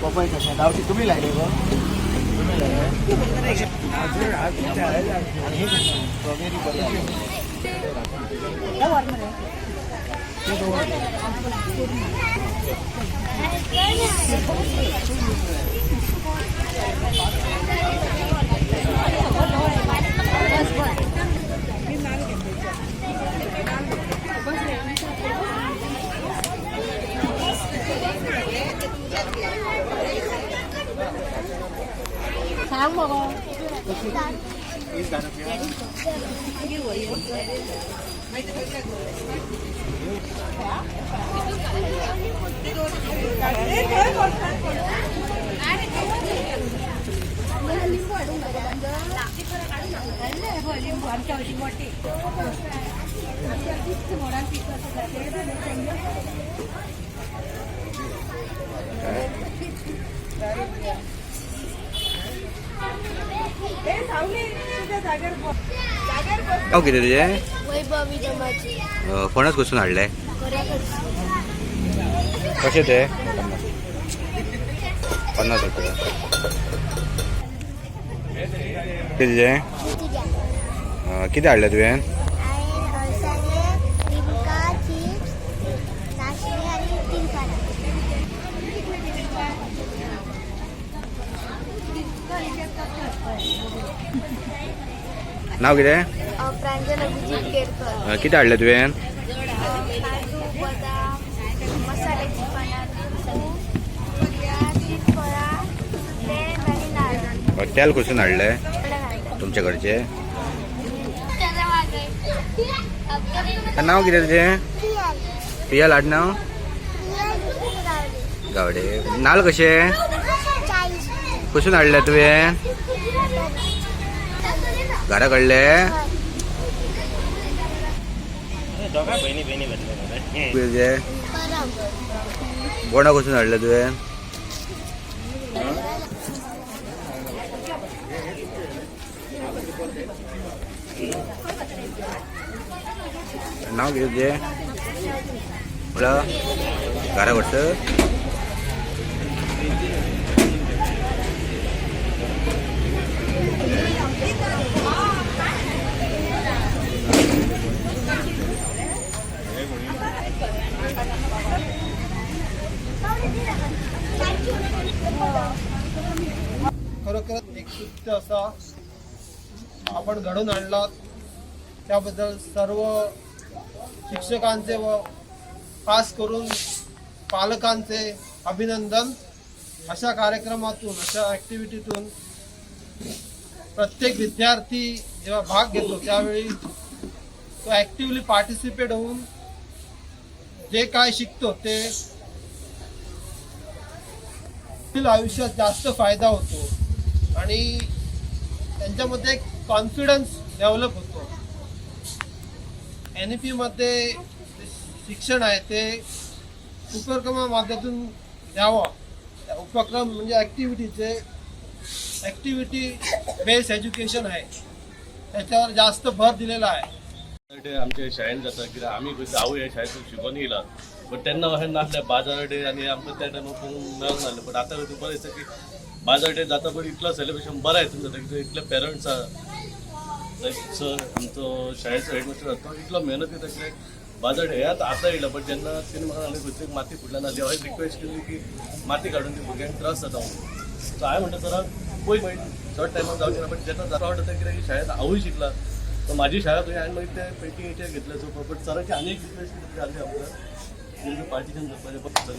पपई कशा गावठी तुम्ही लायले गो तुम्ही लायले स्ट्रॉबेरी sáng mà con गाव किती तुझे वैभवी जमाची फणस कसून हाडले कसे ते 50 रुपये किती किती हाडले तुवें नाव कितें प्रांजल अभिजित केरकर किती हाडले तुवें काजू बदाम मसाल्याची पानां फळां तेल आणि नारळ तेल कसून हाडले तुमचे कडचे नाव कितें तुजें पियल आडनाव गावडे नाल्ल कशे कसून हाडले तुवें घरा कडले बोंडा कसून हाडले तुवें नाव कितें तुजें म्हळ्यार घरा कडचं खरोखरच एक कृत्य असा आपण घडवून आणला त्याबद्दल सर्व शिक्षकांचे व खास करून पालकांचे अभिनंदन. अशा कार्यक्रमातून अशा ॲक्टिव्हिटीतून प्रत्येक विद्यार्थी जेव्हा भाग घेतो त्यावेळी तो ॲक्टिव्हली पार्टिसिपेट होऊन जे काय शिकतो ते आयुष्यात जास्त फायदा होतो आणि त्यांच्यामध्ये एक कॉन्फिडन्स डेव्हलप होतो. NEP मध्ये शिक्षण आहे ते उपक्रमा माध्यमातून द्यावं. उपक्रम म्हणजे ॲक्टिव्हिटी बेस्ड एज्युकेशन आहे त्याच्यावर जास्त भर दिलेला आहे. आमच्या शाळेत जाता कित्याक आमी हांव ह्या शाळेंतून शिकून येयला बट तेन्ना अशें नासलें बाजार डे आनी आमकां त्या टायमार पळोवंक मेळूंक नासलें. बट आतां बरें दिसता की बाजार डे जाता पण इतलो सेलिब्रेशन बरें हितून जाता कित्याक इतले पेरंट्स लायक सर आमचो शाळेचो हेडमास्टर तो इतलो मेहनत करता कित्याक बाजार डे आतां येयला बट जेन्ना तिणें म्हाका सांगलें खंयची माती फुटल्यान आसली हांवें रिक्वेस्ट केली की माती काडून ती भुरग्यांक त्रास जाता म्हणून. सो हांवें म्हणटा सर पळय चड टायमार जावचें ना बट जेन्ना जाता वाटता कित्याक शाळेंत हांवूय शिकला तर माझी शाळा तुझ्या आणि मग ते पेटी याच्या घेतल्याचो पण सरांची अनेक रिक्वेस्ट केली आले आपल्याला पार्टिशन करपाचें